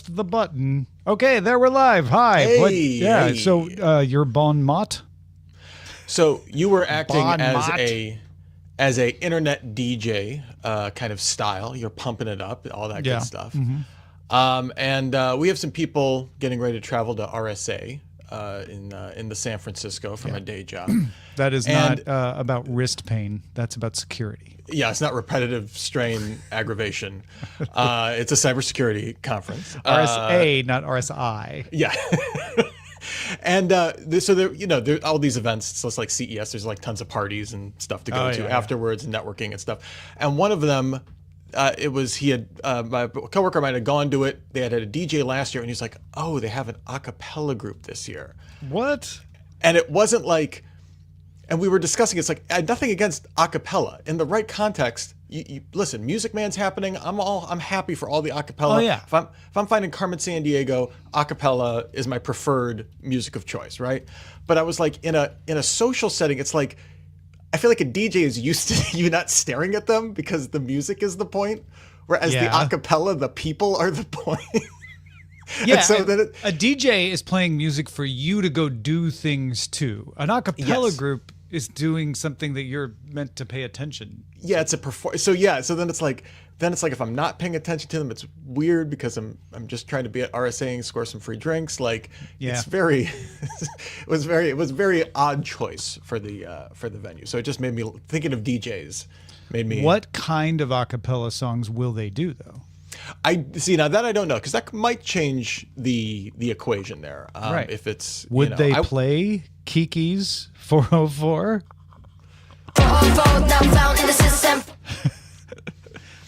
pressed the button. Okay, there we're live. Hi. Hey, hey. So you're Bon Mott? So you were acting Bon as Mott? a internet DJ kind of style. You're pumping it up, all that Yeah. good stuff. And we have some people getting ready to travel to RSA in the San Francisco from a day job. That is And- not about wrist pain. That's about security. Yeah, it's not repetitive strain aggravation. It's a cybersecurity conference. RSA, not RSI. Yeah. And so there all these events. So it's like CES. There's like tons of parties and stuff to go to afterwards and networking and stuff. And one of them, my coworker of mine had gone to it. They had a DJ last year, and he's like, "Oh, they have an a cappella group this year." What? And it wasn't like, and we were discussing, it's like, nothing against a cappella. In the right context, you listen, Music Man's happening. I'm happy for all the a cappella. Oh, yeah. If I'm finding Carmen Sandiego, a cappella is my preferred music of choice, right? But I was like, in a social setting, it's like, I feel like a DJ is used to you not staring at them because the music is the point. Whereas the a cappella, the people are the point. Yeah, And so then a DJ is playing music for you to go do things to. An a cappella Yes. group is doing something that you're meant to pay attention. Yeah, it's a perform. So then it's like if I'm not paying attention to them, it's weird because I'm just trying to be at RSA and score some free drinks. Like it's very, it was very odd choice for the venue. So it just made me thinking of DJs. Made me. What kind of a cappella songs will they do though? I see now that I don't know because that might change the equation there. Right. If it's Would they play Kiki's 404? Not found in the system.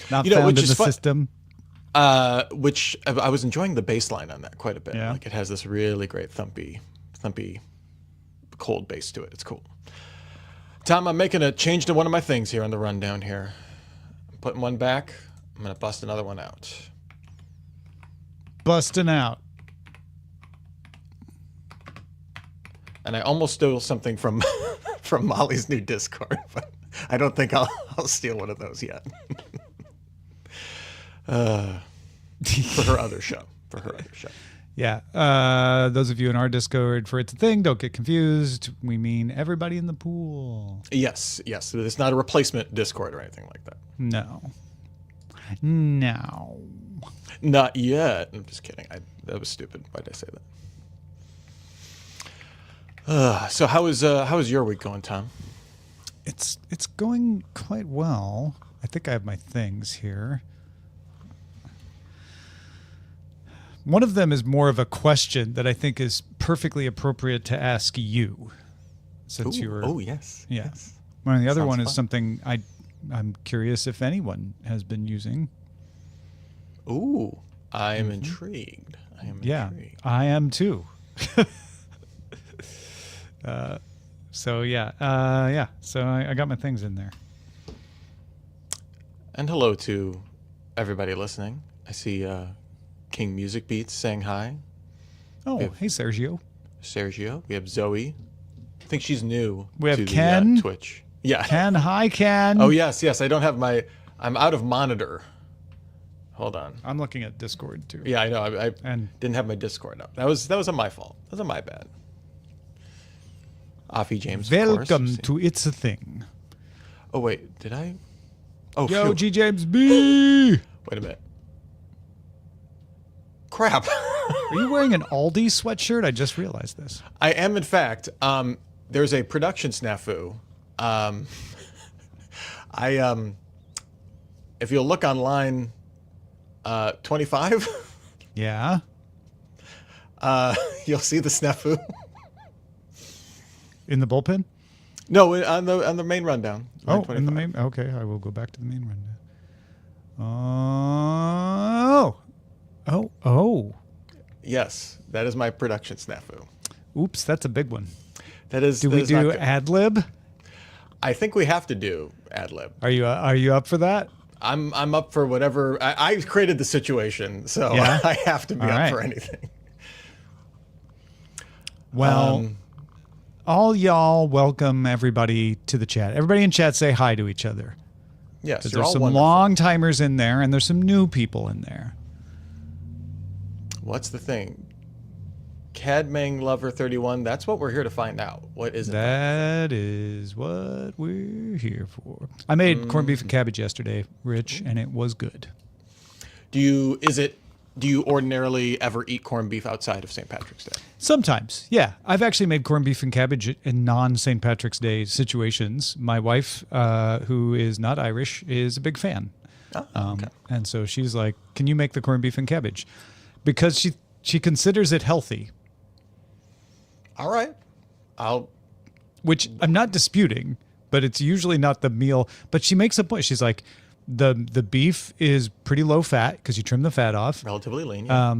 Not You know, found which in is the fun- system. Which I was enjoying the bass line on that quite a bit. Yeah. Like it has this really great thumpy, cold bass to it. It's cool. Tom, I'm making a change to one of my things here on the rundown here. I'm putting one back. I'm going to bust another one out. Busting out. And I almost stole something from from Molly's new Discord, but I don't think I'll steal one of those yet. For her other show. Yeah. Those of you in our Discord, for it's a thing, don't get confused. We mean everybody in the pool. Yes. It's not a replacement Discord or anything like that. No. Not yet. I'm just kidding. That was stupid. Why did I say that? So how is your week going, Tom? It's going quite well. I think I have my things here. One of them is more of a question that I think is perfectly appropriate to ask you, since you were. Oh yes. Yeah. Yes. Well, the other Sounds one is fun. something I'm curious if anyone has been using. Ooh, I am intrigued. Yeah, Intrigued. I am too. So I got my things in there. And hello to everybody listening. I see King Music Beats saying hi. Oh, Yeah. hey Sergio. Sergio. We have Zoe. I think she's new. We have to Ken. The, Twitch. Yeah. Ken, hi Ken. Oh yes. I don't have I'm out of monitor. Hold on. I'm looking at Discord too. Yeah, I know. I And- didn't have my Discord up. That was on my fault. That was on my bad. Offie James. of course. Welcome to It's a Thing. Oh wait, did I? Oh, Yo, phew. G James B. Wait a minute. Crap. Are you wearing an Aldi sweatshirt? I just realized this. I am, in fact. There's a production snafu. If you'll look online, 25, Yeah. you'll see the snafu. In the bullpen? No, on the main rundown. Oh, line in the 25. main. Okay, I will go back to the main rundown. Oh. Yes, that is my production snafu. Oops, that's a big one. That is. Do that we is not do good. ad lib? I think we have to do ad lib. Are you up for that? I'm up for whatever. I created the situation, so Yeah? I have to be All up right. for anything. Well, all y'all, welcome everybody to the chat. Everybody in chat say hi to each other. Yes, Because you're there's all some wonderful. long timers in there, and there's some new people in there. What's the thing? Cadmang Lover 31. That's what we're here to find out. What is it? That is what we're here for. I made corned beef and cabbage yesterday, Rich, and it was good. Do you ordinarily ever eat corned beef outside of St. Patrick's Day? Sometimes, yeah. I've actually made corned beef and cabbage in non-St. Patrick's Day situations. My wife, who is not Irish, is a big fan. Oh, okay. And so she's like, can you make the corned beef and cabbage? Because she considers it healthy. All right. Which I'm not disputing, but it's usually not the meal. But she makes a point. She's like, the beef is pretty low fat because you trim the fat off. Relatively lean. Yeah.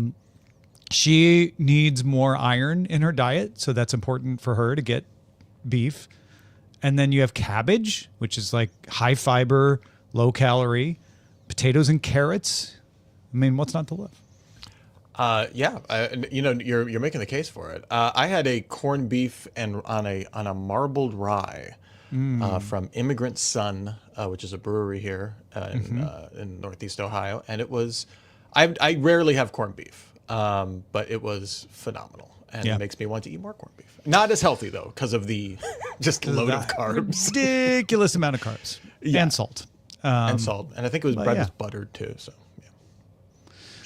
She needs more iron in her diet, so that's important for her to get beef. And then you have cabbage, which is like high fiber, low calorie, potatoes and carrots. I mean, what's not to love? You're making the case for it. I had a corned beef and on a marbled rye from Immigrant Son, which is a brewery here in Northeast Ohio, and it was. I rarely have corned beef, but it was phenomenal, and it makes me want to eat more corned beef. Not as healthy though, because of the just load of carbs, ridiculous amount of carbs and salt. And salt, and I think it was bread was buttered too. So,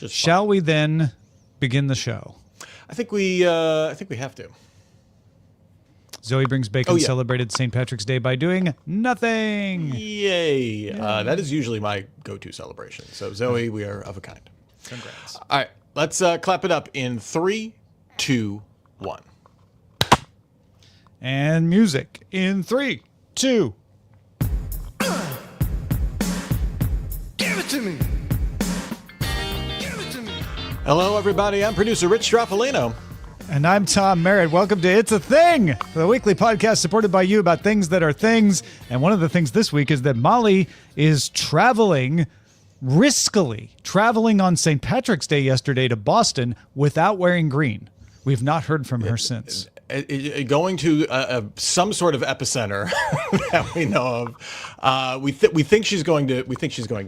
yeah. Shall we then begin the show? I think we have to. Zoe Brings Bacon celebrated St. Patrick's Day by doing nothing. Yay! That is usually my go-to celebration. So Zoe, we are of a kind. Congrats! All right, let's clap it up in 3, 2, 1. And music in 3, 2. To me. Hello, everybody. I'm producer Rich Straffolino. And I'm Tom Merritt. Welcome to It's a Thing, the weekly podcast supported by you about things that are things. And one of the things this week is that Molly is traveling on St. Patrick's Day yesterday to Boston without wearing green. We've not heard from her since. Going to some sort of epicenter that we know of. We think she's going to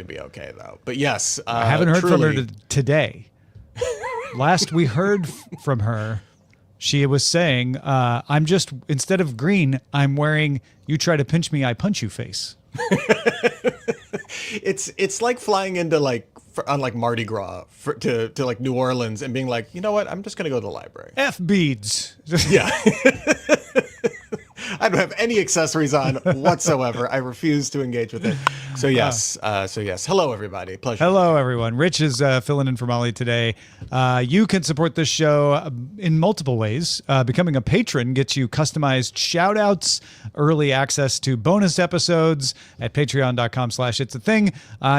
be okay though. But yes, I haven't heard from her today. Last we heard from her, she was saying, "I'm just instead of green, I'm wearing you try to pinch me, I punch you face." It's like flying into on Mardi Gras to like New Orleans and being like, you know what? I'm just going to go to the library. F beads. Yeah. I don't have any accessories on whatsoever. I refuse to engage with it. So yes. Hello, everybody. Pleasure. Hello, everyone. Rich is filling in for Molly today. You can support this show in multiple ways. Becoming a patron gets you customized shout outs, early access to bonus episodes at patreon.com/it's a thing.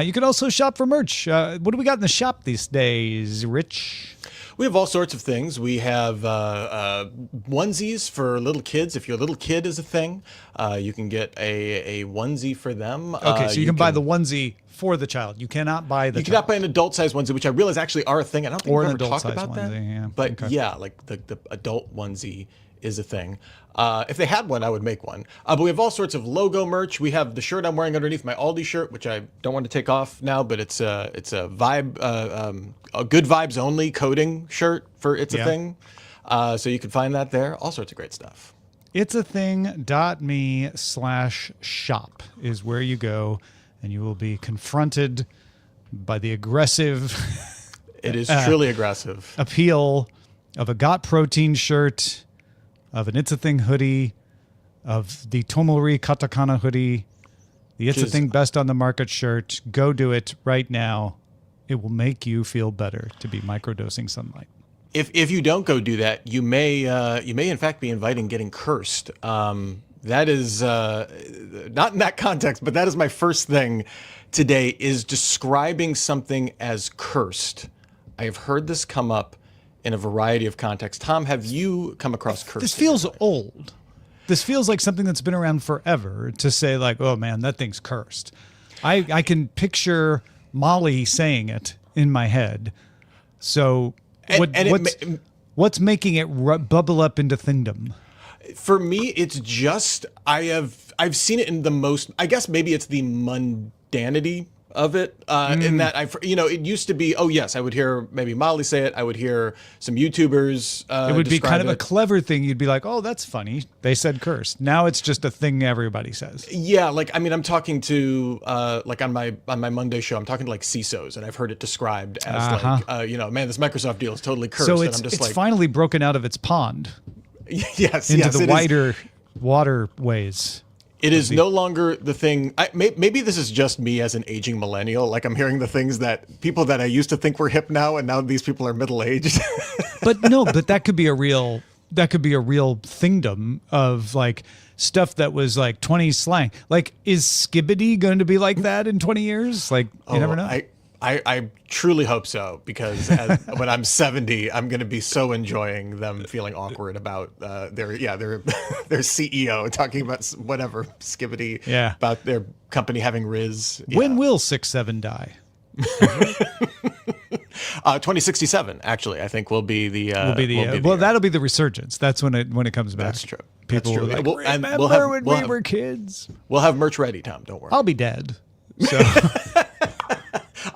You can also shop for merch. What do we got in the shop these days, Rich? We have all sorts of things. We have onesies for little kids. If your little kid is a thing, you can get a onesie for them. Okay, so you can buy the onesie for the child. You cannot buy the. You cannot buy an adult-sized onesie, which I realize actually are a thing. I don't think we've ever talked about that. Yeah. But like the adult onesie is a thing. If they had one, I would make one. But we have all sorts of logo merch. We have the shirt I'm wearing underneath my Aldi shirt, which I don't want to take off now, but it's a vibe, a good vibes only coding shirt for It's a Thing. So you can find that there. All sorts of great stuff. itsathing.me/shop is where you go, and you will be confronted by the aggressive. It is truly aggressive appeal of a Got Protein shirt, of an It's a Thing hoodie, of the Tomori Katakana hoodie, the It's a Thing Best on the Market shirt. Go do it right now. It will make you feel better to be microdosing sunlight. If you don't go do that, you may in fact be inviting getting cursed. That is not in that context, but that is my first thing today is describing something as cursed. I have heard this come up in a variety of contexts. Tom, have you come across cursing? This feels old. This feels like something that's been around forever to say like, oh man, that thing's cursed. I can picture Molly saying it in my head. So what's making it bubble up into thingdom? For me, it's just I've seen it in the most. I guess maybe it's the mundanity of it. In that it used to be, oh yes, I would hear maybe Molly say it. I would hear some YouTubers. It would be describe kind of it. a clever thing. You'd be like, oh, that's funny. They said curse. Now it's just a thing everybody says. Yeah, like I mean, I'm talking to like on my Monday show, I'm talking to like CISOs, and I've heard it described as like man, this Microsoft deal is totally cursed. So and it's I'm just like, finally broken out of its pond yes, into yes, the it is. wider waterways. It is no longer the thing. Maybe this is just me as an aging millennial. Like I'm hearing the things that people that I used to think were hip now, and now these people are middle aged. But that could be a real thingdom of like stuff that was like 20s slang. Like, is Skibbity going to be like that in 20 years? Like, you never know. I truly hope so, because when I'm 70, I'm going to be so enjoying them feeling awkward about their CEO talking about whatever skibbity about their company having Riz. When will 6-7 die? 2067, actually, I think will be the that'll be the resurgence. That's when it comes back. That's true. People will That's be true. like, remember when we were kids? We'll have merch ready, Tom. Don't worry. I'll be dead. So.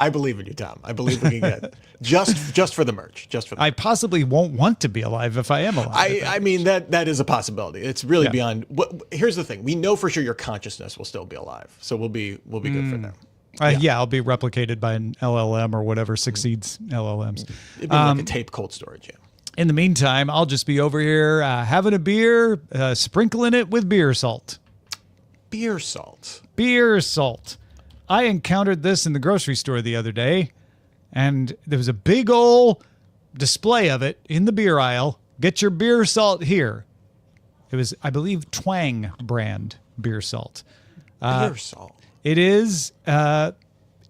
I believe in you, Tom. I believe we can get just for the merch. Just for the I possibly won't want to be alive if I am alive. I mean that is a possibility. It's really beyond. Here's the thing: we know for sure your consciousness will still be alive, so we'll be good for now. I'll be replicated by an LLM or whatever succeeds LLMs. It'd be like a tape cold storage. Yeah. In the meantime, I'll just be over here having a beer, sprinkling it with beer salt. Beer salt. Beer salt. I encountered this in the grocery store the other day, and there was a big old display of it in the beer aisle. Get your beer salt here. It was, I believe, Twang brand beer salt. Beer salt. It is a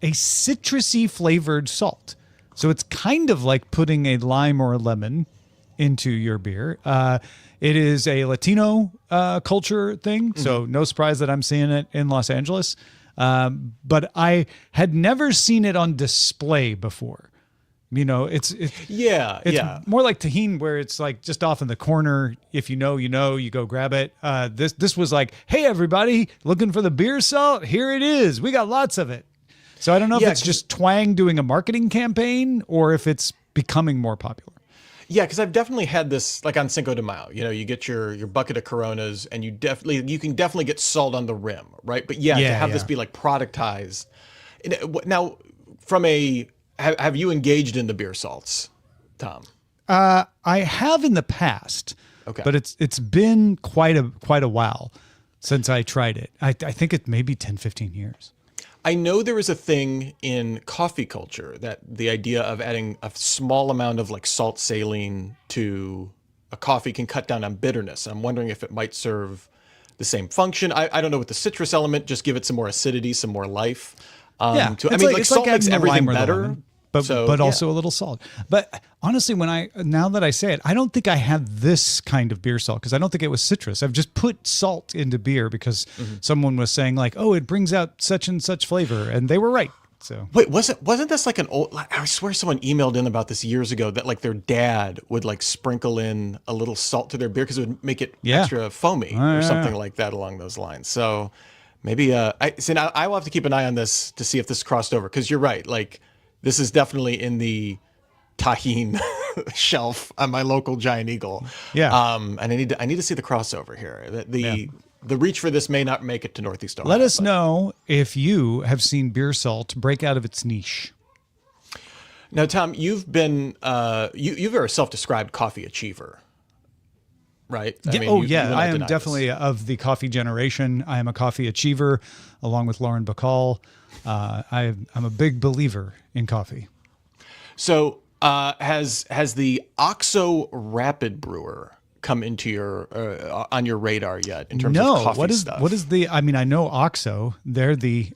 citrusy flavored salt. So it's kind of like putting a lime or a lemon into your beer. It is a Latino culture thing, so no surprise that I'm seeing it in Los Angeles. But I had never seen it on display before. You know, it's more like Tajín, where it's like just off in the corner. If you know, you go grab it. This was like, hey, everybody, looking for the beer salt? Here it is. We got lots of it. So I don't know if it's just Twang doing a marketing campaign or if it's becoming more popular. Yeah, because I've definitely had this, like on Cinco de Mayo. You know, you get your bucket of Coronas, and you can definitely get salt on the rim, right? But to have this be like productized. Now, have you engaged in the beer salts, Tom? I have in the past. Okay, but it's been quite a while since I tried it. I think it may be 10, 15 years. I know there is a thing in coffee culture that the idea of adding a small amount of like salt saline to a coffee can cut down on bitterness. I'm wondering if it might serve the same function. I don't know with the citrus element, just give it some more acidity, some more life. Salt makes everything better. But also a little salt. But honestly, now that I say it, I don't think I had this kind of beer salt because I don't think it was citrus. I've just put salt into beer because someone was saying like, oh, it brings out such and such flavor. And they were right. So wait, wasn't this like an old, I swear someone emailed in about this years ago that like their dad would like sprinkle in a little salt to their beer because it would make it extra foamy or something like that along those lines. So maybe, now I will have to keep an eye on this to see if this crossed over because you're right. Like, this is definitely in the Tajín shelf on my local Giant Eagle. Yeah. And I need to see the crossover here. The reach for this may not make it to Northeast Ohio. Let us know if you have seen beer salt break out of its niche. Now, Tom, you've been you're a self-described coffee achiever, right? I am definitely of the coffee generation. I am a coffee achiever, along with Lauren Bacall. I'm a big believer in coffee. So has the OXO Rapid Brewer come into your on your radar yet in terms of coffee stuff? What is the? I mean, I know OXO. They're the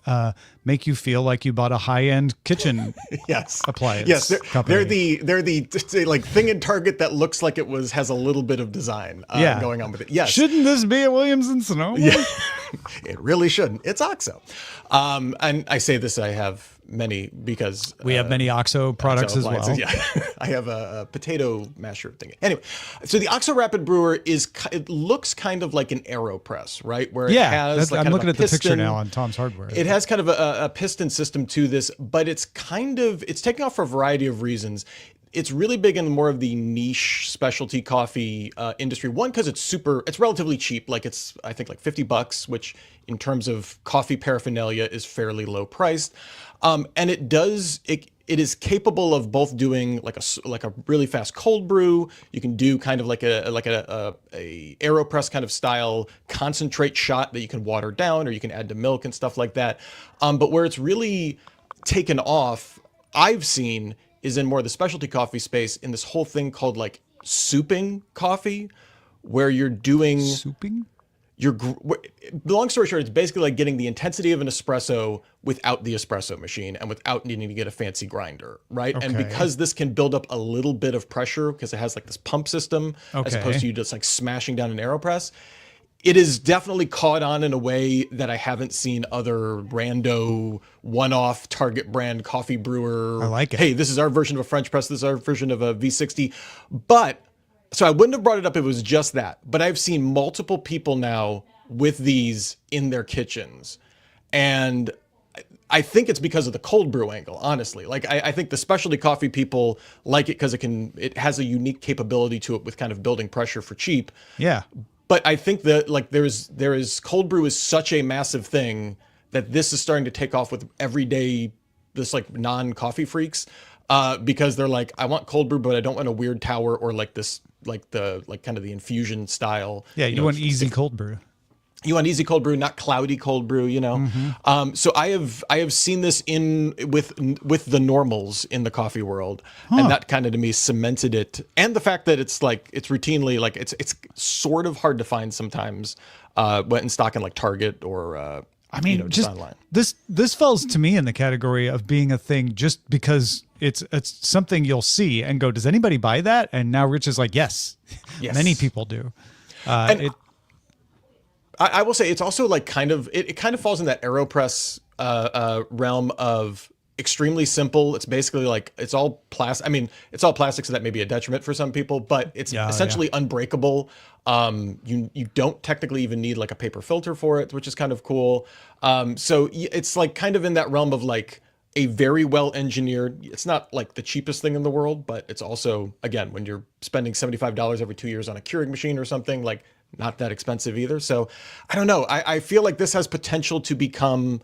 make you feel like you bought a high-end kitchen appliance. Yes, they're the like thing in Target that looks like it has a little bit of design going on with it. Yes. Shouldn't this be a Williams and Sonoma? Yeah. It really shouldn't. It's OXO. And I say this, I have many because We have many OXO products as well. appliances, Yeah, I have a potato masher thing. Anyway, so the OXO Rapid Brewer it looks kind of like an AeroPress, right? Where it has like I'm kind of looking a at the picture piston. now on Tom's Hardware. It has kind of a piston system to this, but it's taking off for a variety of reasons. It's really big in more of the niche specialty coffee industry. One, because it's relatively cheap. Like I think like $50, which in terms of coffee paraphernalia is fairly low priced. And it is capable of both doing like a really fast cold brew. You can do kind of like a AeroPress kind of style concentrate shot that you can water down, or you can add to milk and stuff like that. But where it's really taken off, I've seen, is in more of the specialty coffee space, in this whole thing called like souping coffee, where you're doing Souping? long story short, it's basically like getting the intensity of an espresso without the espresso machine and without needing to get a fancy grinder, right? And Okay. because this can build up a little bit of pressure because it has like this pump system as Okay. opposed to you just like smashing down an AeroPress, it is definitely caught on in a way that I haven't seen other rando one-off Target brand coffee brewer. I like it. Hey, this is our version of a French press. This is our version of a V60. So I wouldn't have brought it up if it was just that. But I've seen multiple people now with these in their kitchens. And I think it's because of the cold brew angle, honestly. Like I think the specialty coffee people like it because it has a unique capability to it with kind of building pressure for cheap. Yeah. But I think that like there is cold brew is such a massive thing that this is starting to take off with everyday, this like non-coffee freaks, because they're like, I want cold brew, but I don't want a weird tower or like this, like kind of the infusion style. Yeah, you know, want easy cold brew. You want easy cold brew, not cloudy cold brew, you know. So I have seen this with the normals in the coffee world, and that kind of to me cemented it. And the fact that it's routinely like it's sort of hard to find sometimes, when in stock in like Target or I mean, just just online. this falls to me in the category of being a thing just because it's something you'll see and go, does anybody buy that? And now Rich is like, yes, Yes. many people do. And I will say it's also like kind of it kind of falls in that AeroPress realm of extremely simple. It's basically like it's all plastic. I mean, it's all plastic, so that may be a detriment for some people, but it's essentially unbreakable. You don't technically even need like a paper filter for it, which is kind of cool. So it's like kind of in that realm of like a very well engineered. It's not like the cheapest thing in the world, but it's also, again, when you're spending $75 every 2 years on a Keurig machine or something, like not that expensive either. So I don't know. I feel like this has potential to become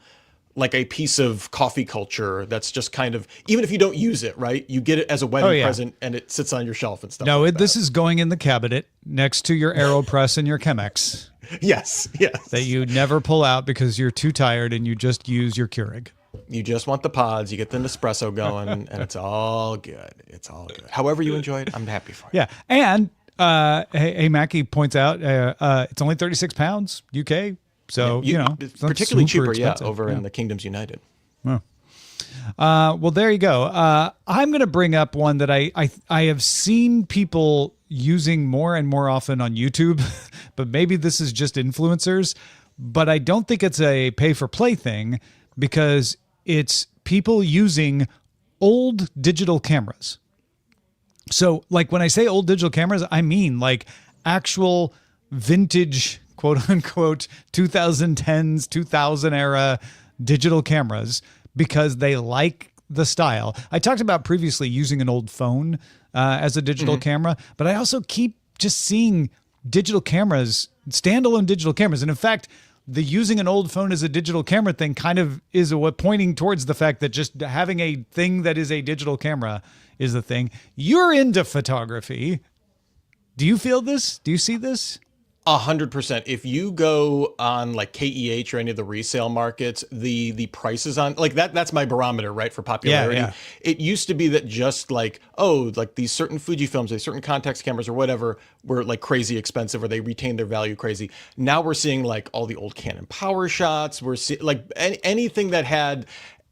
like a piece of coffee culture that's just kind of, even if you don't use it, right? You get it as a wedding present and it sits on your shelf and stuff. No, like this that. is going in the cabinet next to your AeroPress and your Chemex Yes. that you never pull out because you're too tired and you just use your Keurig. You just want the pods, you get the Nespresso going, and it's all good. It's all good. However you enjoy it, I'm happy for you. Yeah. And hey, Mackie points out it's only 36 pounds UK. So, it's not particularly super cheaper, expensive. over in the Kingdoms United. Well, there you go. I'm going to bring up one that I have seen people using more and more often on YouTube, but maybe this is just influencers. But I don't think it's a pay for play thing because it's people using old digital cameras. So, like when I say old digital cameras, I mean like actual vintage, quote unquote, 2010s, 2000 era digital cameras because they like the style. I talked about previously using an old phone as a digital camera, but I also keep just seeing digital cameras, standalone digital cameras. And in fact, the using an old phone as a digital camera thing kind of is pointing towards the fact that just having a thing that is a digital camera is the thing. You're into photography. Do you feel this? Do you see this? 100%. If you go on like KEH or any of the resale markets, the prices on like that's my barometer, right, for popularity. Yeah. It used to be that just like, like these certain Fujifilms, these certain Contax cameras or whatever were like crazy expensive or they retained their value crazy. Now we're seeing like all the old Canon Power Shots. We're seeing like anything that had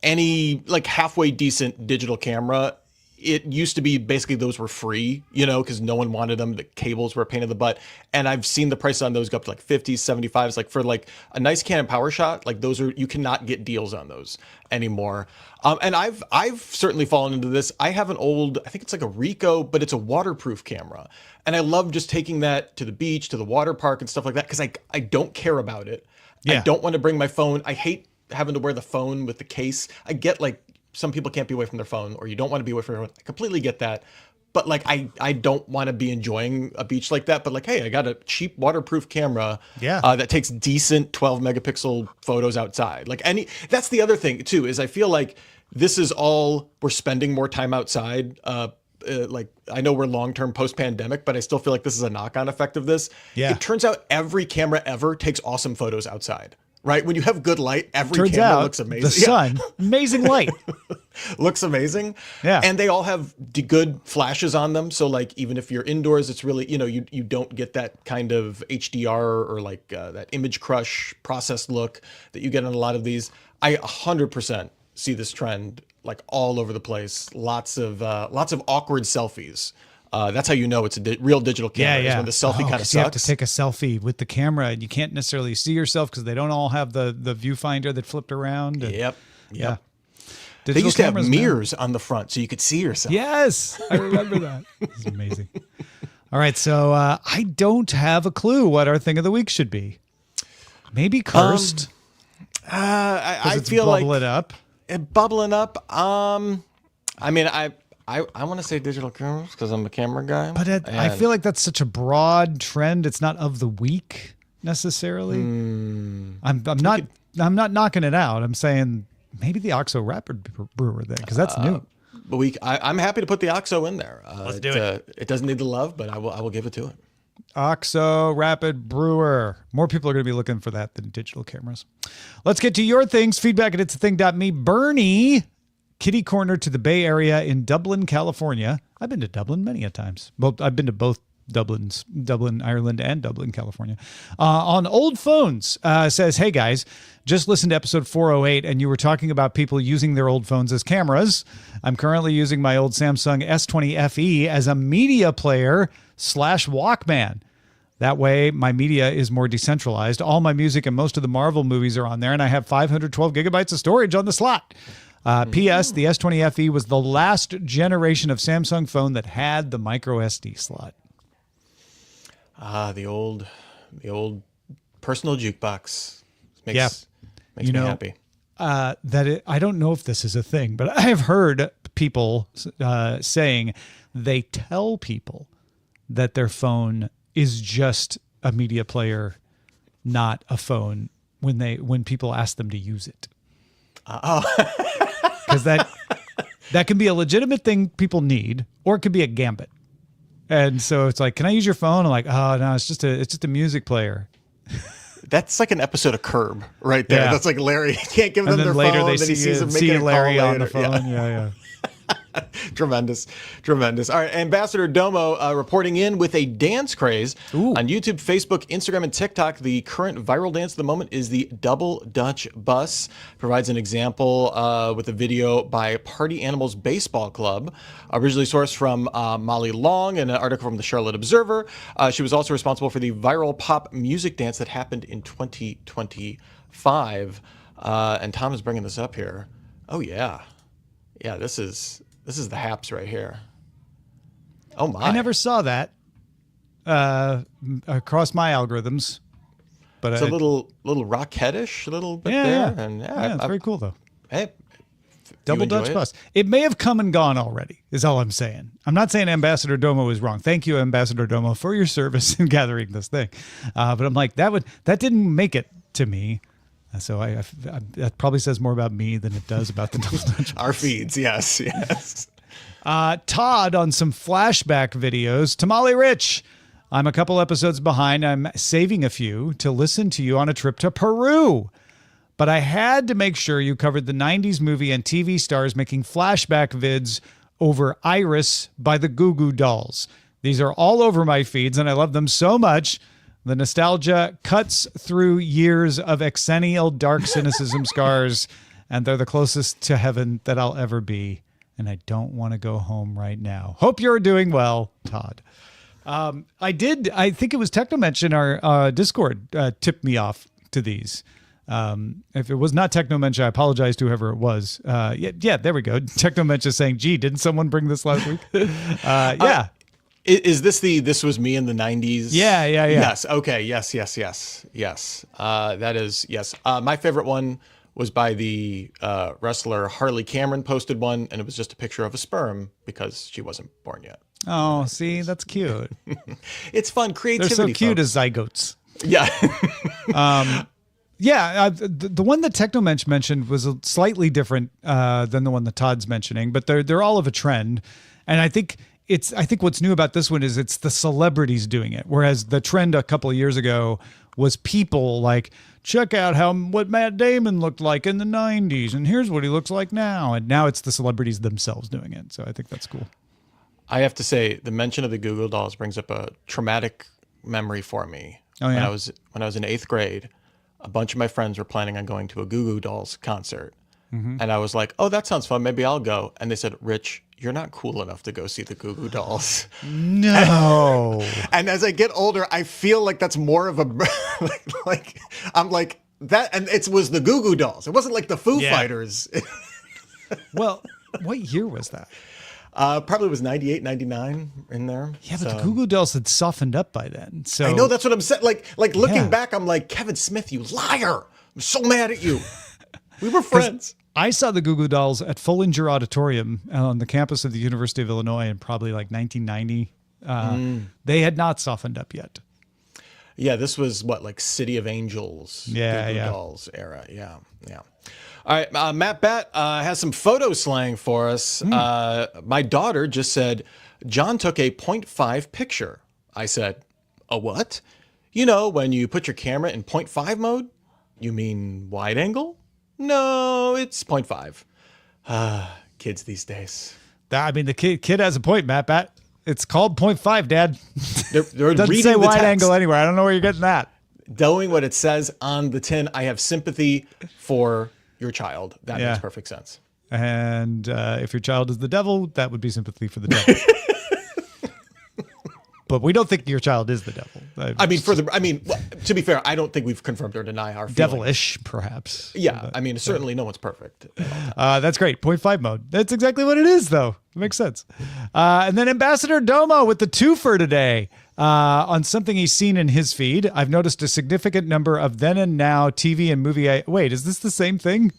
any like halfway decent digital camera it used to be basically those were free, because no one wanted them. The cables were a pain in the butt. And I've seen the price on those go up to like 50s, 75s. Like for like a nice Canon PowerShot, like those you cannot get deals on those anymore. And I've certainly fallen into this. I have an old, I think it's like a Ricoh, but it's a waterproof camera. And I love just taking that to the beach, to the water park and stuff like that, because I don't care about it. Yeah. I don't want to bring my phone. I hate having to wear the phone with the case. I get like some people can't be away from their phone, or you don't want to be away from your phone. I completely get that. But like, I don't want to be enjoying a beach like that. But like, hey, I got a cheap waterproof camera that takes decent 12 megapixel photos outside. Like that's the other thing too, is I feel like this is all, we're spending more time outside. Like I know we're long-term post-pandemic, but I still feel like this is a knock-on effect of this. Yeah. It turns out every camera ever takes awesome photos outside. Right? When you have good light, every camera looks amazing. The sun, amazing light. Looks amazing. Yeah. And they all have good flashes on them. So like, even if you're indoors, it's really, you don't get that kind of HDR or like that image crush processed look that you get on a lot of these. I 100% see this trend like all over the place. Lots of awkward selfies. That's how you know it's a real digital camera. Is when the selfie kind of sucks. You have to take a selfie with the camera, and you can't necessarily see yourself because they don't all have the viewfinder that flipped around. Yep. Yeah. They used to have mirrors on the front so you could see yourself. Yes, I remember that. It's amazing. All right, so I don't have a clue what our thing of the week should be. Maybe cursed. I feel bubbling up. Bubbling up. I mean, I want to say digital cameras because I'm a camera guy. But I feel like that's such a broad trend. It's not of the week necessarily. I'm not knocking it out. I'm saying maybe the OXO Rapid Brewer then, because that's new. But I'm happy to put the OXO in there. Let's do it. It doesn't need the love, but I will give it to it. OXO Rapid Brewer. More people are going to be looking for that than digital cameras. Let's get to your things. Feedback at it'sathing.me. Bernie, kitty corner to the Bay Area in Dublin, California. I've been to Dublin many a times. Well, I've been to both Dublin, Ireland, and Dublin, California. On old phones, says, hey guys, just listened to episode 408 and you were talking about people using their old phones as cameras. I'm currently using my old Samsung S20 FE as a media player / Walkman. That way, my media is more decentralized. All my music and most of the Marvel movies are on there, and I have 512 gigabytes of storage on the slot. P.S. The S20 FE was the last generation of Samsung phone that had the micro SD slot. The old personal jukebox makes me happy. I don't know if this is a thing, but I have heard people saying they tell people that their phone is just a media player, not a phone when people ask them to use it. Because that can be a legitimate thing people need, or it could be a gambit. And so it's like, can I use your phone? I'm like, oh no, it's just a music player. That's like an episode of Curb right there. Yeah. That's like Larry. He can't give them their later phone. They then he sees them see making a Larry call on the later. phone. Yeah. Tremendous. All right, Ambassador Domo reporting in with a dance craze on YouTube, Facebook, Instagram, and TikTok. The current viral dance at the moment is the Double Dutch Bus. Provides an example with a video by Party Animals Baseball Club, originally sourced from Molly Long and an article from the Charlotte Observer. She was also responsible for the viral pop music dance that happened in 2025. And Tom is bringing this up here. Oh yeah, This is the haps right here. Oh my! I never saw that across my algorithms, but it's a little rockheadish, a little bit there. Yeah. And it's very cool though. Hey, Double Dutch Bus. It may have come and gone already, is all I'm saying. I'm not saying Ambassador Domo is wrong. Thank you, Ambassador Domo, for your service in gathering this thing. But I'm like, that didn't make it to me. So that probably says more about me than it does about the Double Dutch Bus. Our feeds, yes. Todd on some flashback videos. Tamale Rich, I'm a couple episodes behind. I'm saving a few to listen to you on a trip to Peru. But I had to make sure you covered the 90s movie and TV stars making flashback vids over Iris by the Goo Goo Dolls. These are all over my feeds, and I love them so much. The nostalgia cuts through years of exennial dark cynicism scars, and they're the closest to heaven that I'll ever be. and I don't want to go home right now. Hope you're doing well, Todd. I think it was Technomensch in our Discord tipped me off to these. If it was not Technomensch, I apologize to whoever it was. Yeah, there we go. Technomensch is saying, gee, didn't someone bring this last week? Yeah. Is this was me in the 90s? Yeah. Yes. Okay. Yes. That is, yes. My favorite one was by the wrestler Harley Cameron. Posted one, and it was just a picture of a sperm because she wasn't born yet. Oh, see, that's cute. It's fun. Creativity. They're so cute folks. as zygotes. Yeah. Yeah, the one that Technomensch mentioned was slightly different than the one that Todd's mentioning, but they're all of a trend, and I think what's new about this one is it's the celebrities doing it, whereas the trend a couple of years ago was people like, check out what Matt Damon looked like in the 90s, and here's what he looks like now, and now it's the celebrities themselves doing it. So I think that's cool. I have to say, the mention of the Goo Goo Dolls brings up a traumatic memory for me. Oh yeah. When I was in 8th grade, a bunch of my friends were planning on going to a Goo Goo Dolls concert. Mm-hmm. And I was like, oh, that sounds fun. Maybe I'll go. And they said, Rich, you're not cool enough to go see the Goo Goo Dolls. No. And as I get older, I feel like that's more of a, like I'm like that. And it was the Goo Goo Dolls. It wasn't like the Foo Fighters. Well, what year was that? Probably was 98, 99 in there. Yeah, but the Goo Goo Dolls had softened up by then. So I know, that's what I'm saying. Like looking back, I'm like, Kevin Smith, you liar. I'm so mad at you. We were friends. I saw the Goo Goo Dolls at Fullinger Auditorium on the campus of the University of Illinois in probably like 1990. They had not softened up yet. Yeah, this was like City of Angels, Goo Goo Dolls era. Yeah. All right, Matt Bat has some photo slang for us. My daughter just said, John took a 0.5 picture. I said, a what? You know, when you put your camera in 0.5 mode? You mean wide angle? No, it's 0.5. Kids these days. I mean, the kid has a point, Matt Bat. It's called 0.5, Dad. They're doesn't say wide angle anywhere. I don't know where you're getting that. Knowing what it says on the tin, I have sympathy for your child. That makes perfect sense. And if your child is the devil, that would be sympathy for the devil. But we don't think your child is the devil. To be fair, I don't think we've confirmed or denied our feelings. Devilish, perhaps. Yeah, but, certainly no one's perfect. That's great. 0.5 mode. That's exactly what it is, though. It makes sense. And then Ambassador Domo with the twofer today on something he's seen in his feed. I've noticed a significant number of then and now TV and movie. Wait, is this the same thing?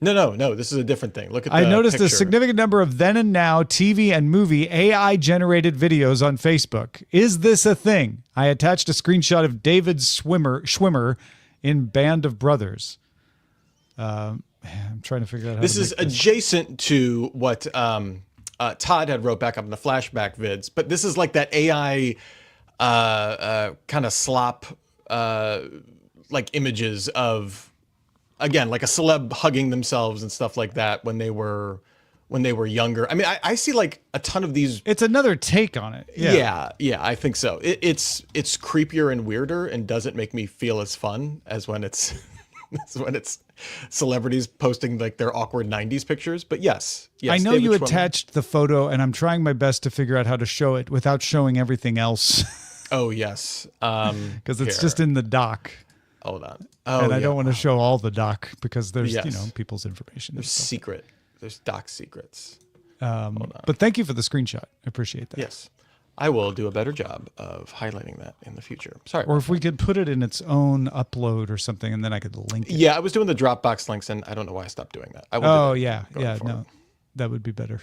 No. This is a different thing. Look at the I noticed picture. a significant number of then and now TV and movie AI generated videos on Facebook. Is this a thing? I attached a screenshot of David Schwimmer in Band of Brothers. I'm trying to figure out how this is adjacent to what Todd had wrote back up in the flashback vids, but this is like that AI kind of slop like images of, again, like a celeb hugging themselves and stuff like that when they were younger. I mean, I see like a ton of these. It's another take on it. Yeah, I think so. It's creepier and weirder and doesn't make me feel as fun as when it's when it's celebrities posting like their awkward 90s pictures. But yes, I know David you Schwimmer. attached the photo, and I'm trying my best to figure out how to show it without showing everything else. Oh yes, because it's just in the doc. Hold on. And I don't want to show all the doc because there's people's information. There's doc secrets. But thank you for the screenshot. I appreciate that. Yes. I will do a better job of highlighting that in the future. Sorry. Or if we could put it in its own upload or something, and then I could link it. Yeah, I was doing the Dropbox links, and I don't know why I stopped doing that. I will do that going forward. That would be better.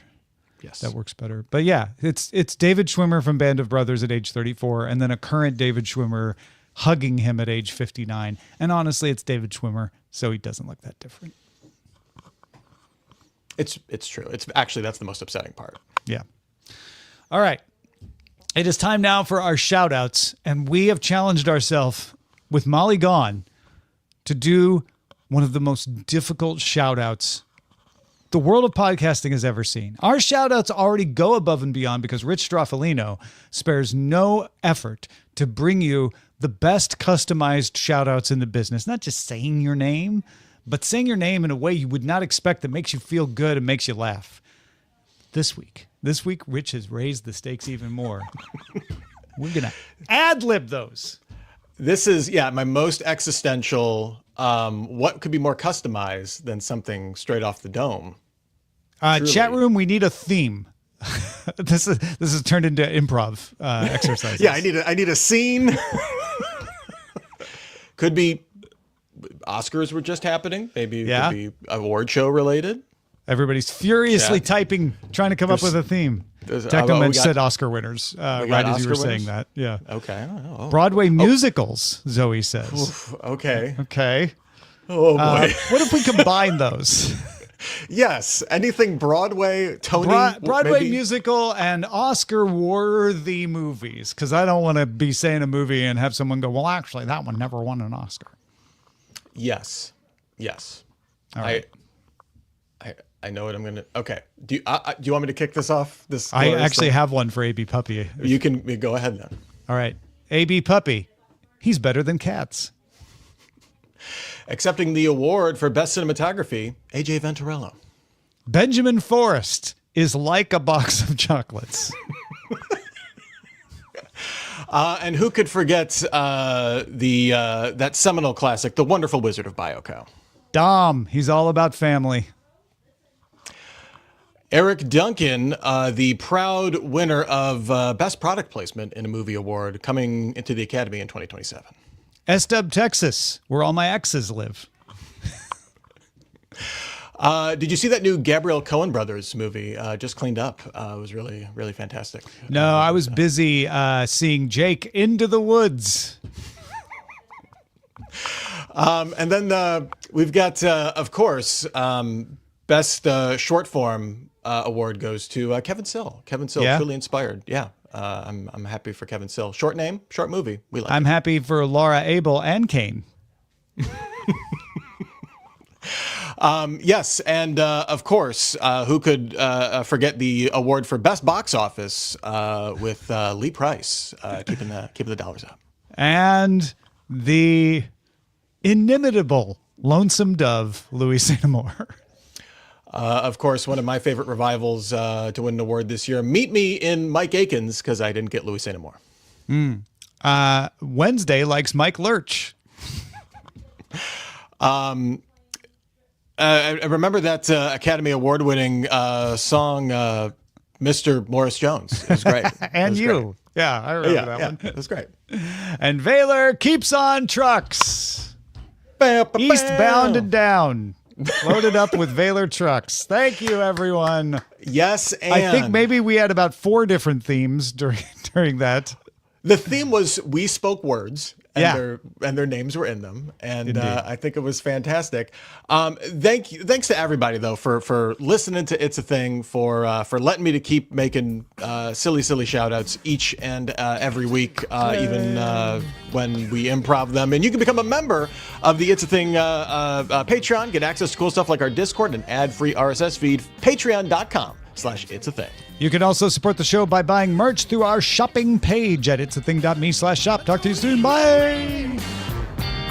Yes, that works better. But yeah, it's David Schwimmer from Band of Brothers at age 34, and then a current David Schwimmer hugging him at age 59. And honestly, it's David Schwimmer, so he doesn't look that different. It's true. It's actually, that's the most upsetting part. Yeah. All right. It is time now for our shout outs, and we have challenged ourselves with Molly Gone to do one of the most difficult shout outs the world of podcasting has ever seen. Our shout outs already go above and beyond because Rich Straffolino spares no effort to bring you the best customized shout outs in the business. Not just saying your name, but saying your name in a way you would not expect that makes you feel good and makes you laugh. This week, Rich has raised the stakes even more. We're going to ad-lib those. This is, my most existential. What could be more customized than something straight off the dome? Chat room, we need a theme. This is turned into improv exercises. Yeah, I need a scene. Could be Oscars were just happening. Maybe it could be award show related. Everybody's furiously typing, trying to come up with a theme. Technomen said Oscar winners right as you were saying that. Yeah. Okay. Broadway musicals, Zoe says. Oof, okay. Oh boy. What if we combine those? Yes. Anything Broadway, Tony. Broadway maybe? musical and Oscar-worthy movies. Because I don't want to be saying a movie and have someone go, well, actually, that one never won an Oscar. Yes. All right. I know what I'm going to... Okay. Do you want me to kick this off? I actually have one for A.B. Puppy. You can go ahead then. All right. A.B. Puppy. He's better than cats. Accepting the award for Best Cinematography, A.J. Venturello. Benjamin Forrest is like a box of chocolates. And who could forget that seminal classic, The Wonderful Wizard of Bioco? Dom. He's all about family. Eric Duncan, the proud winner of Best Product Placement in a Movie Award, coming into the Academy in 2027. S-Dub, Texas, where all my exes live. Did you see that new Gabriel Coen Brothers movie? Just cleaned up. It was really, really fantastic. No, I was busy seeing Jake Into the Woods. And then we've got, of course, Best Short Form award goes to Kevin Sill. Kevin Sill, truly inspired. Yeah. I'm happy for Kevin Sill. Short name, short movie. We like I'm happy for Laura Abel and Kane. Yes, and of course, who could forget the award for Best Box Office with Lee Price keeping the dollars up. And the inimitable Lonesome Dove, Louis St. Amour. Of course, one of my favorite revivals to win an award this year. Meet me in Mike Akins, because I didn't get Louis St. Amour. Wednesday likes Mike Lurch. I remember that Academy Award-winning song, Mr. Morris Jones. It was great. And you. Great. Yeah, I remember that one. It was great. And Valor keeps on trucks. Eastbound and down. Loaded up with Valor trucks. Thank you, everyone. Yes, and I think maybe we had about 4 different themes during that. The theme was We Spoke Words, and their names were in them, and I think it was fantastic. Thanks to everybody though for listening to It's a Thing, for letting me to keep making silly shout outs each and every week, even when we improv them. And you can become a member of the It's a Thing Patreon, get access to cool stuff like our Discord and ad-free RSS feed. Patreon.com/It's a Thing. You can also support the show by buying merch through our shopping page at itsathing.me/shop. Talk to you soon. Bye.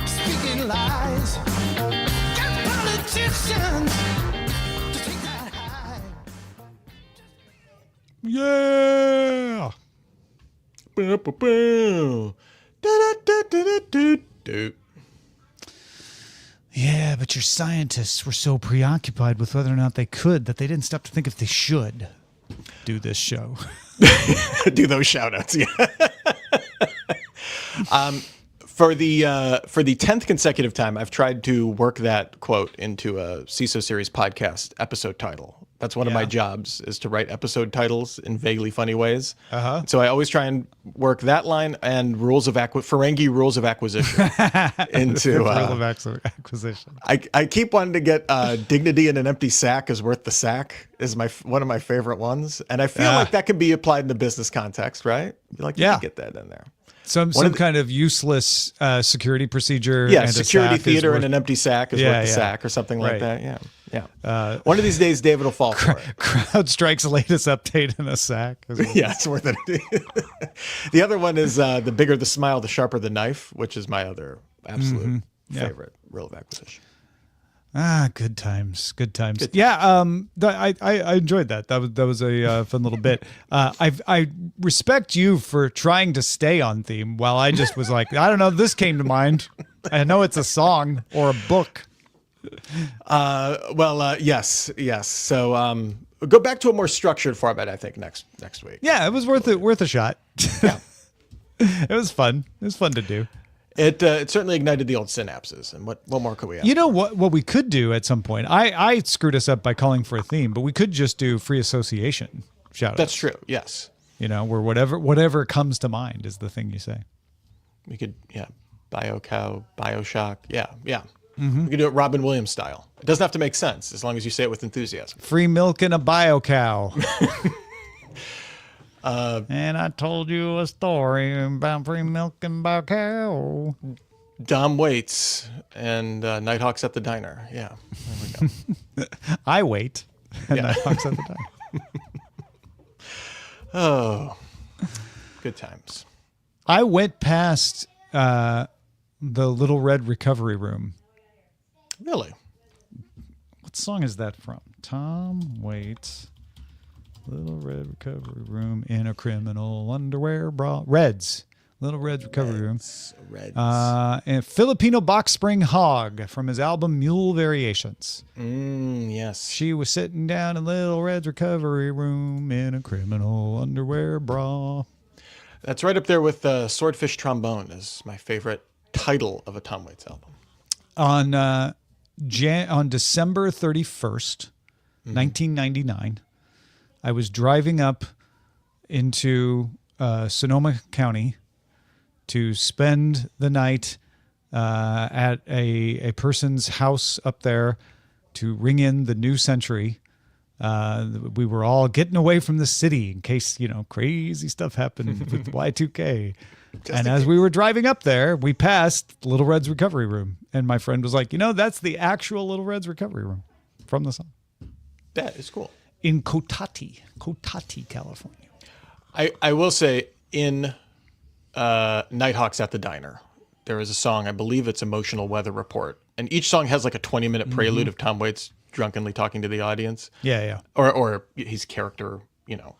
Speaking lies, got politicians to take that high. Yeah. Yeah, but your scientists were so preoccupied with whether or not they could that they didn't stop to think if they should do this show. Do those shout outs, yeah. For the 10th consecutive time, I've tried to work that quote into a CISO Series podcast episode title. That's one of my jobs, is to write episode titles in vaguely funny ways. So I always try and work that line and Ferengi rules of acquisition into rule of acquisition. I keep wanting to get dignity in an empty sack is worth the sack is one of my favorite ones, and I feel like that can be applied in the business context, right? You can get that in there. Some kind of useless security procedure. Yeah, and security theater and an empty sack is worth the sack, or something like that. Yeah. One of these days, David will fall for it. CrowdStrike's latest update in a sack. Yeah, it's worth it. The other one is the bigger the smile, the sharper the knife, which is my other absolute favorite rule of acquisition. Good times. Good times. Yeah. I enjoyed that. That was a fun little bit. I respect you for trying to stay on theme while I just was like, I don't know. This came to mind. I know it's a song or a book. Yes. So go back to a more structured format, I think, next week. Yeah, it was worth a shot. Yeah. It was fun. It was fun to do. It certainly ignited the old synapses. And what more could we have? You know what we could do at some point? I screwed us up by calling for a theme, but we could just do free association shout outs. That's true. Yes. You know, where whatever comes to mind is the thing you say. We could, BioCow, Bioshock. Yeah. Mm-hmm. We could do it Robin Williams style. It doesn't have to make sense as long as you say it with enthusiasm. Free milk and a bio cow. And I told you a story about free milk and bio cow. Dom Waits and Nighthawks at the Diner. Yeah, there we go. I wait. And Yeah. Nighthawks at the diner. Oh, good times. I went past the Little Red Recovery Room. Really? What song is that from? Tom Waits. Little Red Recovery Room in a criminal underwear bra. Reds. Little Red Recovery Room. Reds. And Filipino Box Spring Hog from his album Mule Variations. Yes. She was sitting down in Little Red's recovery room in a criminal underwear bra. That's right up there with Swordfish Trombone is my favorite title of a Tom Waits album. On December 31st, 1999, I was driving up into Sonoma County to spend the night at a person's house up there to ring in the new century. We were all getting away from the city in case, crazy stuff happened with Y2K. And as we were driving up there, we passed Little Red's Recovery Room. And my friend was like, that's the actual Little Red's Recovery Room from the song. That is cool. In Cotati, California. I will say in Nighthawks at the Diner, there is a song, I believe it's Emotional Weather Report. And each song has like a 20-minute prelude of Tom Waits drunkenly talking to the audience. Yeah. Or his character, No,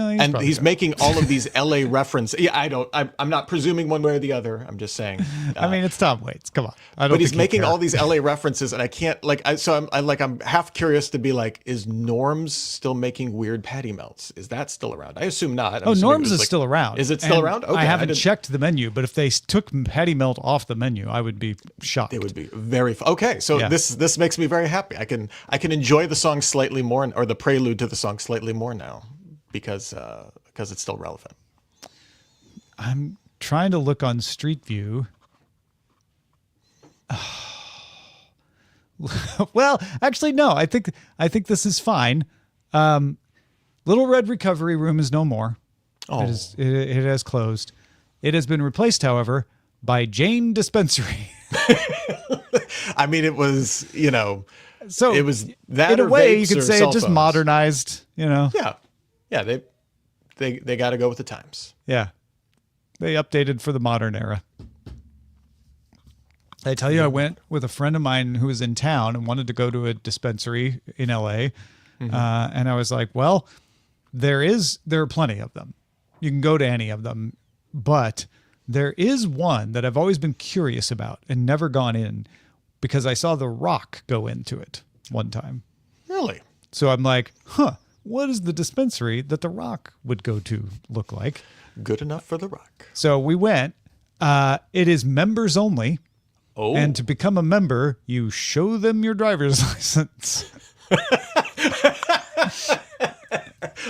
and he's making all of these LA references. Yeah, I'm not presuming one way or the other. I'm just saying. I mean, it's Tom Waits. Come on. But he's making all these LA references, and I can't I'm half curious to be like, is Norms still making weird patty melts? Is that still around? I assume not. Norms is still around. Is it still around? Okay, I haven't checked the menu, but if they took patty melt off the menu, I would be shocked. It would be very okay. So Yeah. this makes me very happy. I can enjoy the song slightly more, or the prelude to the song slightly more now. Because it's still relevant. I'm trying to look on Street View. Well, actually, no. I think this is fine. Little Red Recovery Room is no more. Oh. It has closed. It has been replaced, however, by Jane Dispensary. I mean, it was So it was that. in a or way, you vapes could or say cell it just phones. modernized. Yeah, they got to go with the times. Yeah. They updated for the modern era. I tell you, I went with a friend of mine who was in town and wanted to go to a dispensary in LA. And I was like, well, there are plenty of them. You can go to any of them, but there is one that I've always been curious about and never gone in because I saw The Rock go into it one time. Really? So I'm like, what is the dispensary that The Rock would go to look like? Good enough for The Rock. So we went. It is members only. Oh, And to become a member, you show them your driver's license.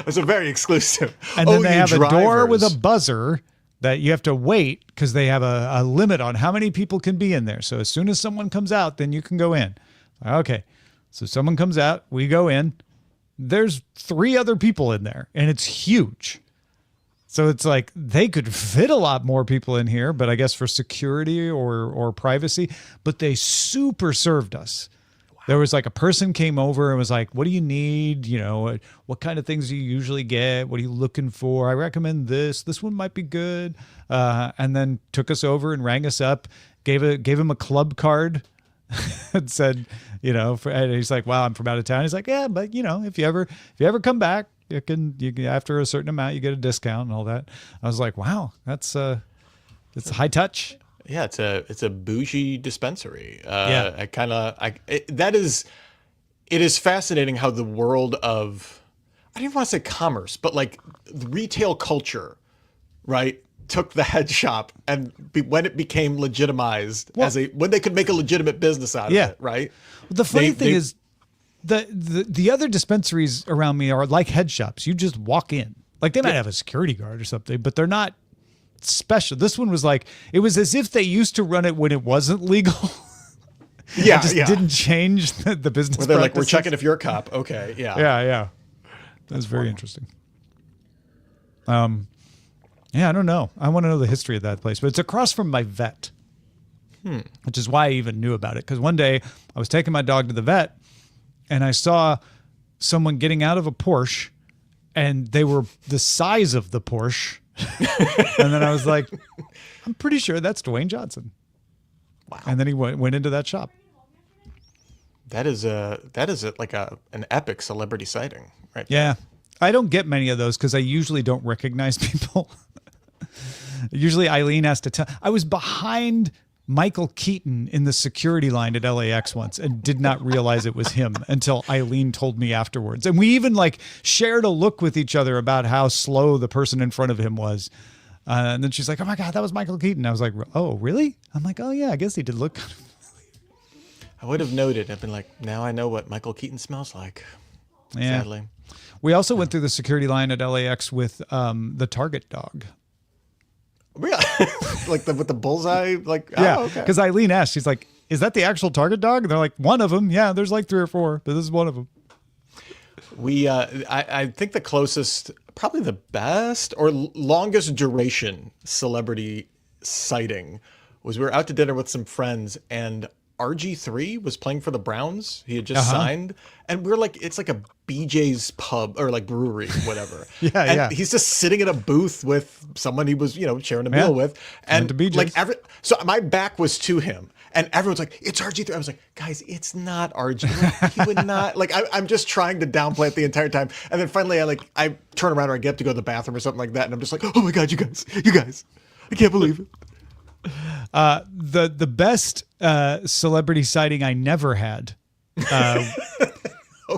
it's a very exclusive. And then they you have a door with a drivers. buzzer that you have to wait because they have a limit on how many people can be in there. So as soon as someone comes out, then you can go in. Okay. So someone comes out, we go in. There's 3 other people in there, and it's huge. So it's like they could fit a lot more people in here, but I guess for security or privacy, but they super served us. Wow. There was like a person came over and was like, what do you need? What kind of things do you usually get? What are you looking for? I recommend this. This one might be good. And then took us over and rang us up, gave him a club card and said, and he's like, wow, I'm from out of town. He's like, yeah, but if you ever come back, you can after a certain amount, you get a discount and all that. I was like, wow, it's high touch. Yeah, it's a bougie dispensary. Yeah. It is fascinating how the world of, I don't even want to say commerce, but like retail culture, right, took the head shop and when it became legitimized when they could make a legitimate business out of it, right? The funny thing is, the other dispensaries around me are like head shops. You just walk in, like they might have a security guard or something, but they're not special. This one was like, it was as if they used to run it when it wasn't legal. Yeah, it just didn't change the business. Where they're like, we're practices. checking if you're a cop. Okay, yeah. Yeah. That's very interesting. Yeah, I don't know. I want to know the history of that place, but it's across from my vet, which is why I even knew about it. Because one day I was taking my dog to the vet, and I saw someone getting out of a Porsche, and they were the size of the Porsche. And then I was like, I'm pretty sure that's Dwayne Johnson. Wow. And then he went into that shop. That is like an epic celebrity sighting, right? Yeah. I don't get many of those because I usually don't recognize people. Usually Eileen has to tell. I was behind Michael Keaton in the security line at LAX once and did not realize it was him until Eileen told me afterwards. And we even like shared a look with each other about how slow the person in front of him was. And then she's like, oh my God, that was Michael Keaton. I was like, oh, really? I'm like, oh yeah, I guess he did look kind of. I would have noted. I've been like, now I know what Michael Keaton smells like. Yeah. Sadly. We also went through the security line at LAX with the Target dog. Really? Like with the bullseye? Like, Yeah, oh, okay. because Eileen asked, she's like, is that the actual Target dog? And they're like, one of them. Yeah, there's like 3 or 4, but this is one of them. I think the closest, probably the best or longest duration celebrity sighting was we were out to dinner with some friends and RG3 was playing for the Browns. He had just signed, and we were like, it's like a BJ's pub or like brewery, whatever. Yeah. He's just sitting in a booth with someone he was, sharing a meal with, and to BJ's. like so my back was to him, and everyone's like, it's RG3. I was like, guys, it's not RG. He would not like. I'm just trying to downplay it the entire time, and then finally I turn around or I get up to go to the bathroom or something like that, and I'm just like, oh my God, you guys, I can't believe it. The best celebrity sighting I never had.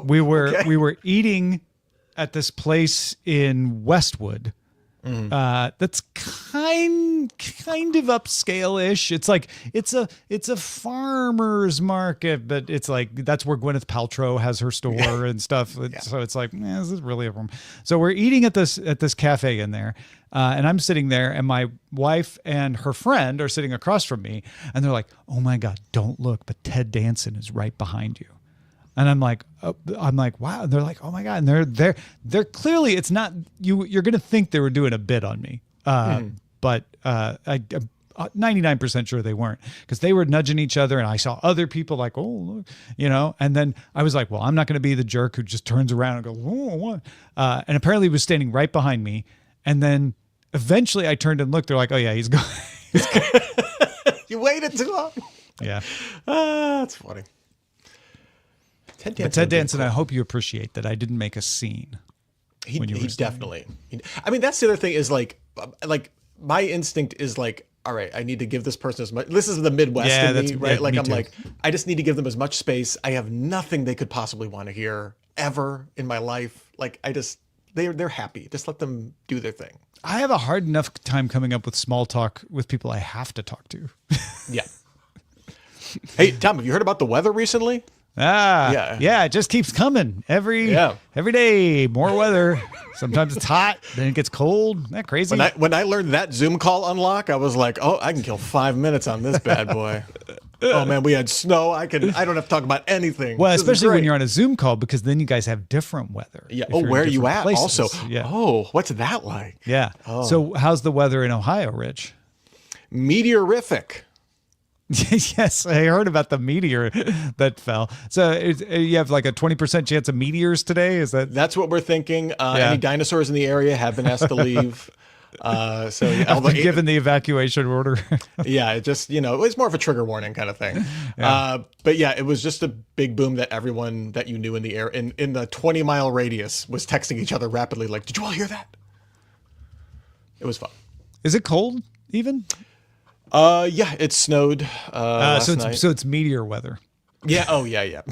We were eating at this place in Westwood. That's kind of upscale-ish. It's like it's a farmer's market, but it's like that's where Gwyneth Paltrow has her store and stuff. So it's like, this is really a farm. So we're eating at this cafe in there, and I'm sitting there, and my wife and her friend are sitting across from me, and they're like, "Oh my God, don't look!" But Ted Danson is right behind you. And I'm like, wow. And they're like, oh my God. And they're clearly, it's not you. You're gonna think they were doing a bit on me, but I'm 99% sure they weren't, because they were nudging each other, and I saw other people like, oh, look, And then I was like, well, I'm not gonna be the jerk who just turns around and goes, oh, what? And apparently he was standing right behind me. And then eventually I turned and looked. They're like, oh yeah, he's going. You waited too long. Yeah, That's funny. Ted Danson, I hope you appreciate that I didn't make a scene. He definitely. I mean, that's the other thing is like my instinct is like, all right, I need to give this person as much. This is the Midwest in me, right? Like me I'm too. like, I just need to give them as much space. I have nothing they could possibly want to hear ever in my life. Like they're happy. Just let them do their thing. I have a hard enough time coming up with small talk with people I have to talk to. Yeah. Hey, Tom, have you heard about the weather recently? Yeah, it just keeps coming every day. More weather. Sometimes it's hot, then it gets cold. Isn't that crazy? When I learned that Zoom call unlock, I was like, oh, I can kill 5 minutes on this bad boy. Oh man, we had snow. I don't have to talk about anything. Well, especially when you're on a Zoom call, because then you guys have different weather. Yeah. If Oh, you're in where are you different at? places. Also. Yeah. Oh, what's that like? Yeah. Oh. So how's the weather in Ohio, Rich? Meteorific. Yes, I heard about the meteor that fell. So you have like a 20% chance of meteors today? Is that? That's what we're thinking. Any dinosaurs in the area have been asked to leave. So yeah, although Given the evacuation order. yeah, it just, it was more of a trigger warning kind of thing. But yeah, it was just a big boom that everyone that you knew in the air in the 20-mile radius was texting each other rapidly like, did you all hear that? It was fun. Is it cold even? Yeah, it snowed last night. So it's meteor weather. Yeah. Oh, yeah.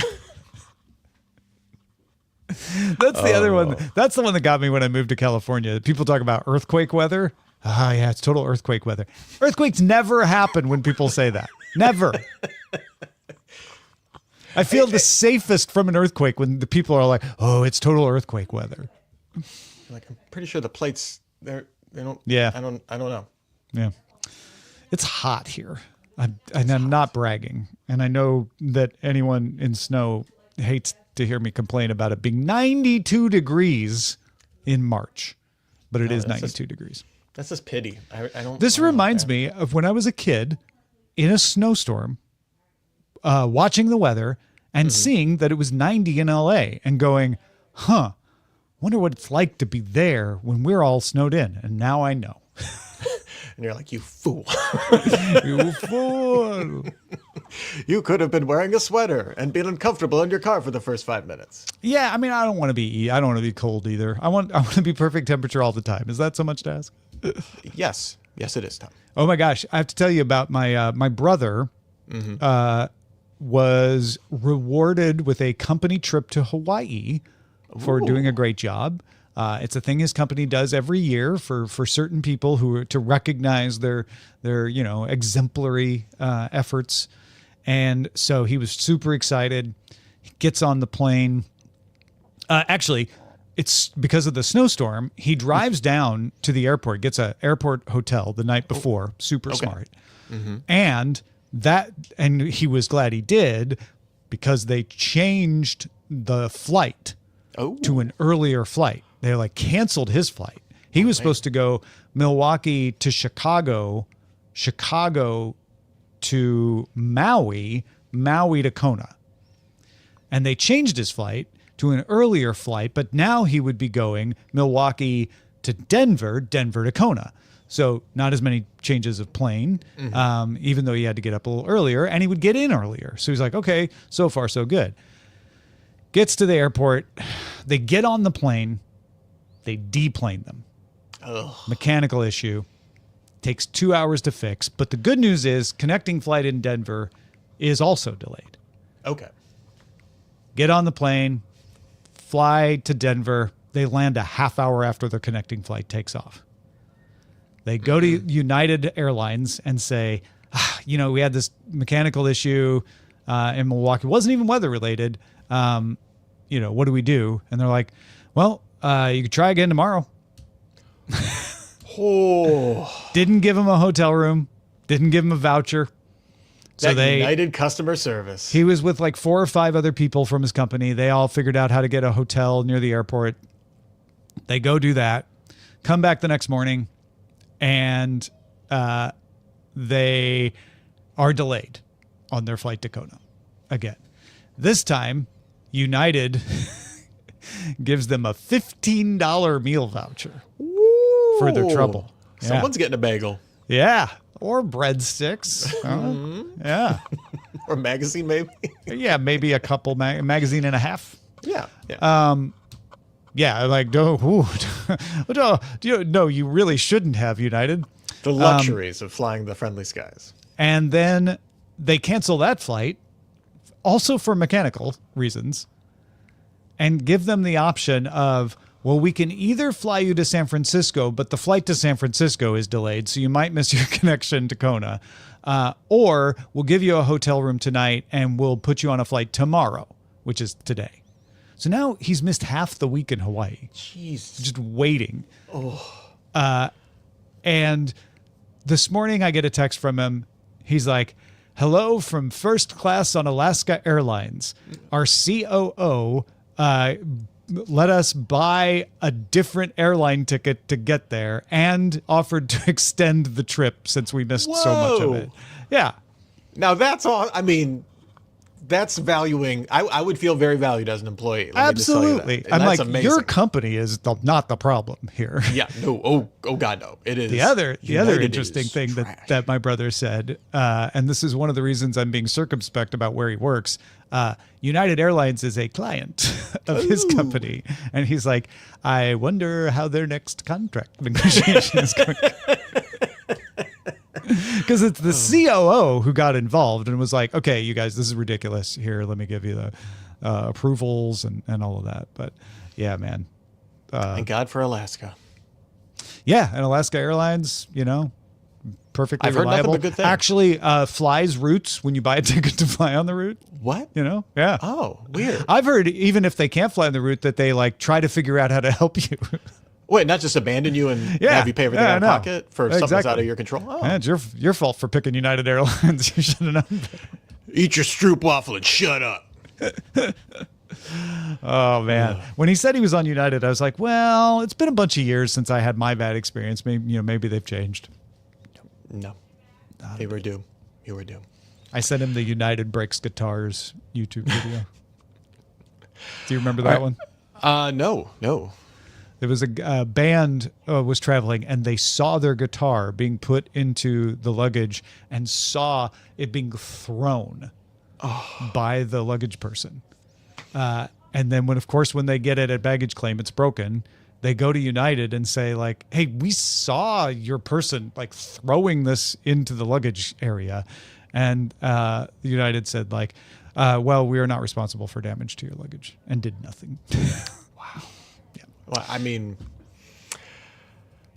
That's the other one. That's the one that got me when I moved to California. People talk about earthquake weather. Ah, yeah, it's total earthquake weather. Earthquakes never happen when people say that. Never. I feel the safest from an earthquake when the people are like, "Oh, it's total earthquake weather." Like, I'm pretty sure the plates they don't. Yeah. I don't know. Yeah. It's hot here. I'm not bragging. And I know that anyone in snow hates to hear me complain about it being 92 degrees in March, but it is 92 degrees. That's just pity. I don't. This I don't reminds care. me of when I was a kid in a snowstorm, watching the weather and seeing that it was 90 in LA and going, wonder what it's like to be there when we're all snowed in. And now I know. And you're like, you fool. You fool. You could have been wearing a sweater and been uncomfortable in your car for the first 5 minutes. Yeah, I mean, I don't want to be cold either. I want to be perfect temperature all the time. Is that so much to ask? Yes, it is, Tom. Oh my gosh, I have to tell you about my brother. Was rewarded with a company trip to Hawaii for doing a great job. It's a thing his company does every year for certain people who are to recognize their exemplary efforts. And so he was super excited. He gets on the plane. Actually, it's because of the snowstorm. He drives down to the airport, gets an airport hotel the night before. Super smart. And he was glad he did because they changed the flight to an earlier flight. They canceled his flight. He was supposed to go Milwaukee to Chicago to Maui to Kona. And they changed his flight to an earlier flight, but now he would be going Milwaukee to Denver to Kona. So not as many changes of plane, even though he had to get up a little earlier, and he would get in earlier. So he's like, okay, so far so good. Gets to the airport. They get on the plane. They deplane them. Mechanical issue. Takes 2 hours to fix. But the good news is connecting flight in Denver is also delayed. Okay. Get on the plane. Fly to Denver. They land a half hour after their connecting flight takes off. They go to United Airlines and say, we had this mechanical issue in Milwaukee. It wasn't even weather related. What do we do? And they're like, well, you could try again tomorrow. Didn't give him a hotel room. Didn't give him a voucher. So United customer service. He was with 4 or 5 other people from his company. They all figured out how to get a hotel near the airport. They go do that. Come back the next morning. And they are delayed on their flight to Kona again. This time, United gives them a $15 meal voucher for their trouble. Someone's getting a bagel. Yeah. Or breadsticks. Yeah. Or magazine, maybe. Yeah, maybe a couple magazine and a half. Yeah. Yeah, you really shouldn't have, United. The luxuries of flying the friendly skies. And then they cancel that flight, also for mechanical reasons, and give them the option of, well, we can either fly you to San Francisco, but the flight to San Francisco is delayed, so you might miss your connection to Kona, or we'll give you a hotel room tonight and we'll put you on a flight tomorrow, which is today. So now he's missed half the week in Hawaii. Jeez. Just waiting. And this morning I get a text from him. He's like, hello from first class on Alaska Airlines. Our COO let us buy a different airline ticket to get there and offered to extend the trip since we missed so much of it. Yeah. Now that's all. I mean, that's valuing. I would feel very valued as an employee. Let me just tell you that. Absolutely. And I'm that's like, amazing. your company is not the problem here. Yeah. No. Oh God, no. It is. The other United interesting is thing trash. that my brother said, and this is one of the reasons I'm being circumspect about where he works. United Airlines is a client of his company, and he's like, I wonder how their next contract negotiation is going. Because it's the COO who got involved and was like, okay, you guys, this is ridiculous. Here, let me give you the approvals and all of that. But yeah, man. Thank God for Alaska. Yeah, and Alaska Airlines, perfectly I've heard nothing reliable. but good things. Actually, flies routes when you buy a ticket to fly on the route. What? Yeah. Oh, weird. I've heard even if they can't fly on the route that they like try to figure out how to help you. Wait, not just abandon you and Yeah. have you pay everything Yeah, out of no. pocket for something that's Exactly. out of your control? Oh. Man, it's your fault for picking United Airlines. You should have known better. Eat your stroop waffle and shut up. Oh man, when he said he was on United, I was like, well, it's been a bunch of years since I had my bad experience. Maybe they've changed. No. You were due. You were due. I sent him the United Breaks Guitars YouTube video. Do you remember that one? No. There was a band was traveling, and they saw their guitar being put into the luggage and saw it being thrown by the luggage person. And then when they get it at baggage claim, it's broken. They go to United and say like, hey, we saw your person like throwing this into the luggage area. And United said like, well, we are not responsible for damage to your luggage, and did nothing. Well, I mean,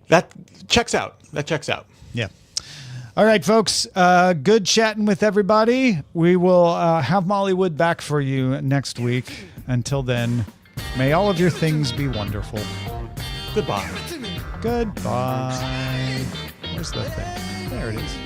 that checks out. Yeah. All right, folks. Good chatting with everybody. We will have Molly Wood back for you next week. Until then, may all of your things be wonderful. Goodbye. Goodbye. Where's the thing? There it is.